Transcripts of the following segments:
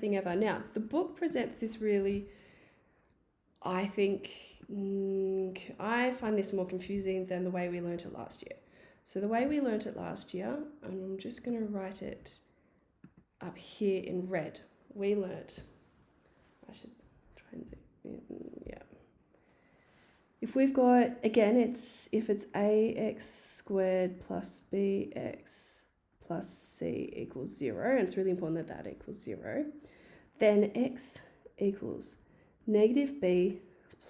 thing ever. Now, the book presents this really, I think, I find this more confusing than the way we learnt it last year. So the way we learnt it last year, and I'm just going to write it up here in red. We learnt, I should try and zoom in, yeah. If we've got, again, if it's ax squared plus bx plus c equals 0, and it's really important that that equals 0, then x equals negative b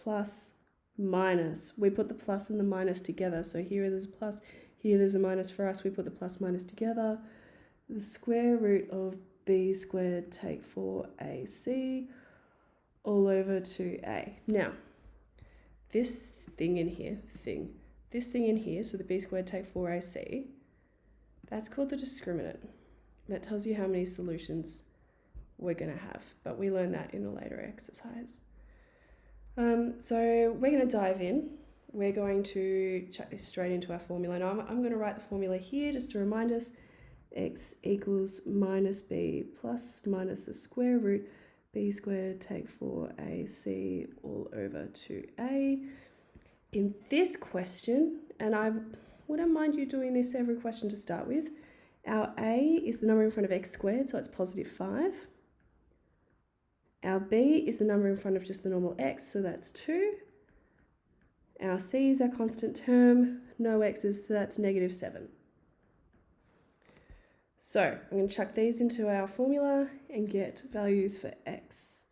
plus minus. We put the plus and the minus together. So here there's a plus, here there's a minus for us. We put the plus minus together. The square root of b squared take 4ac all over 2a. Now, this thing in here, so the b squared take 4ac, that's called the discriminant. That tells you how many solutions we're going to have, but we learn that in a later exercise. So we're going to dive in. We're going to chuck this straight into our formula. Now I'm going to write the formula here just to remind us. X equals minus b plus minus the square root b squared take 4ac all over 2a. In this question, and I wouldn't mind you doing this every question to start with, our a is the number in front of x squared, so it's positive 5. Our b is the number in front of just the normal x, so that's 2. Our c is our constant term, no x's, so that's negative 7. So I'm going to chuck these into our formula and get values for x.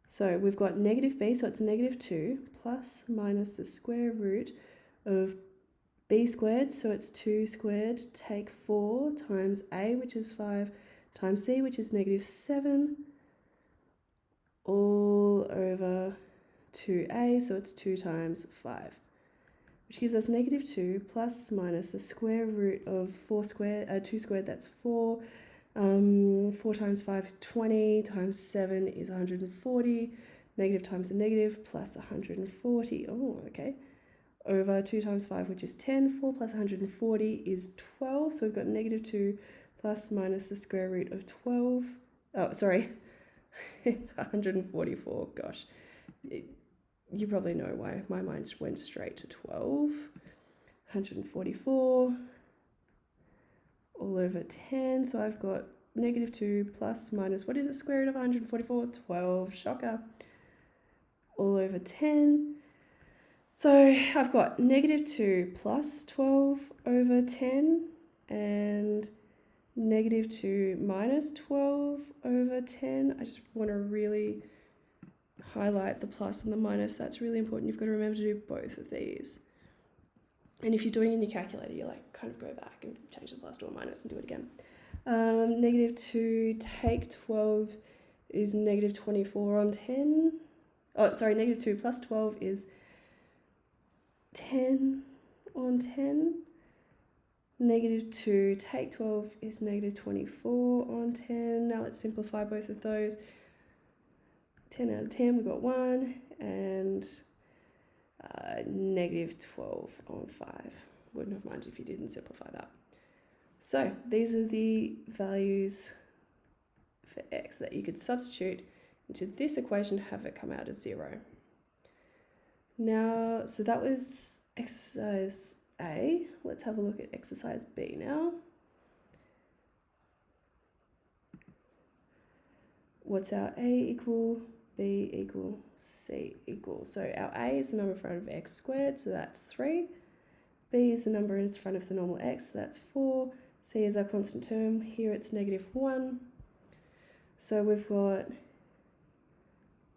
So we've got negative b, so it's negative 2, plus minus the square root of b squared, so it's 2 squared, take 4 times a, which is 5, times c, which is negative 7, all over 2a, so it's 2 times 5, which gives us negative 2 plus minus the square root of 2 squared, that's 4. 4 times 5 is 20, times 7 is 140, negative times a negative, plus 140, oh, okay, over 2 times 5, which is 10, 4 plus 140 is 12, so we've got negative 2 plus minus the square root of 12, oh, sorry, it's 144, gosh, you probably know why my mind went straight to 12, 144, all over 10, so I've got negative 2 plus minus, what is the square root of 144? 12, shocker, all over 10. So I've got negative 2 plus 12 over 10 and negative 2 minus 12 over 10. I just want to really highlight the plus and the minus. That's really important. You've got to remember to do both of these. And if you're doing it in your calculator, you kind of go back and change the plus to a minus and do it again. Negative 2 take 12 is negative 24 on 10. Oh, sorry, negative 2 plus 12 is 10 on 10. Negative 2 take 12 is negative 24 on 10. Now let's simplify both of those. 10 out of 10, we've got 1, and negative 12 on 5. Wouldn't have minded if you didn't simplify that. So these are the values for x that you could substitute into this equation to have it come out as 0. Now, so that was exercise A. Let's have a look at exercise B now. What's our A equal? B equal, C equal. So our A is the number in front of x squared, so that's 3. B is the number in front of the normal x, so that's 4. C is our constant term. Here it's negative 1. So we've got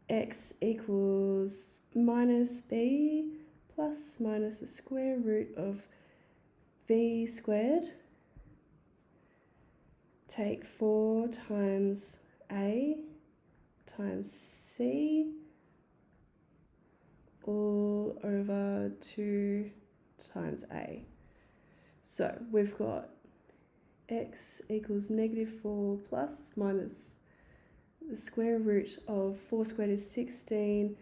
x equals minus b plus minus the square root of b squared. Take 4 times a times c all over 2 times a. So we've got x equals negative 4 plus minus the square root of 4 squared is 16.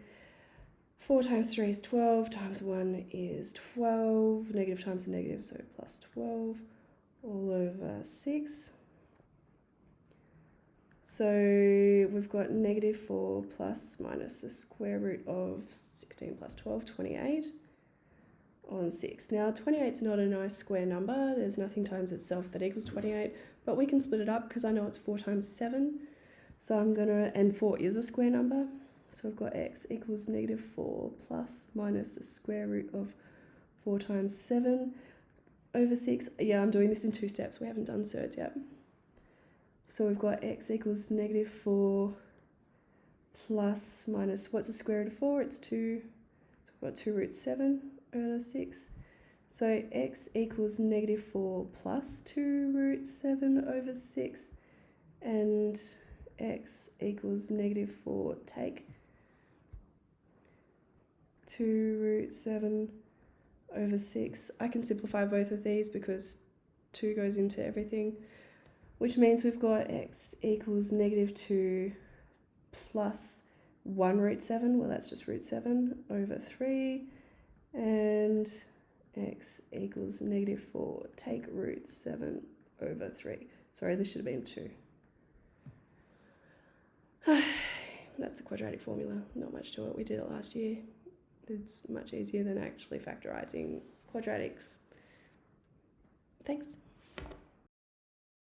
4 times 3 is 12, times 1 is 12, negative times a negative, so plus 12 all over 6. So we've got negative 4 plus minus the square root of 16 plus 12, 28 on 6. Now 28 is not a nice square number. There's nothing times itself that equals 28, but we can split it up because I know it's 4 times 7. So I'm going to, and 4 is a square number. So I've got x equals negative 4 plus minus the square root of 4 times 7 over 6. Yeah, I'm doing this in 2 steps. We haven't done surds yet. So we've got x equals negative 4 plus minus, what's the square root of 4? It's 2. So we've got 2 root 7 over 6. So x equals negative 4 plus 2 root 7 over 6. And x equals negative 4 take 2 root 7 over 6. I can simplify both of these because 2 goes into everything, which means we've got x equals negative 2 plus 1 root 7. Well, that's just root 7 over 3. And x equals negative 4 take root 7 over 3. Sorry, this should have been 2. That's the quadratic formula. Not much to it. We did it last year. It's much easier than actually factorising quadratics. Thanks.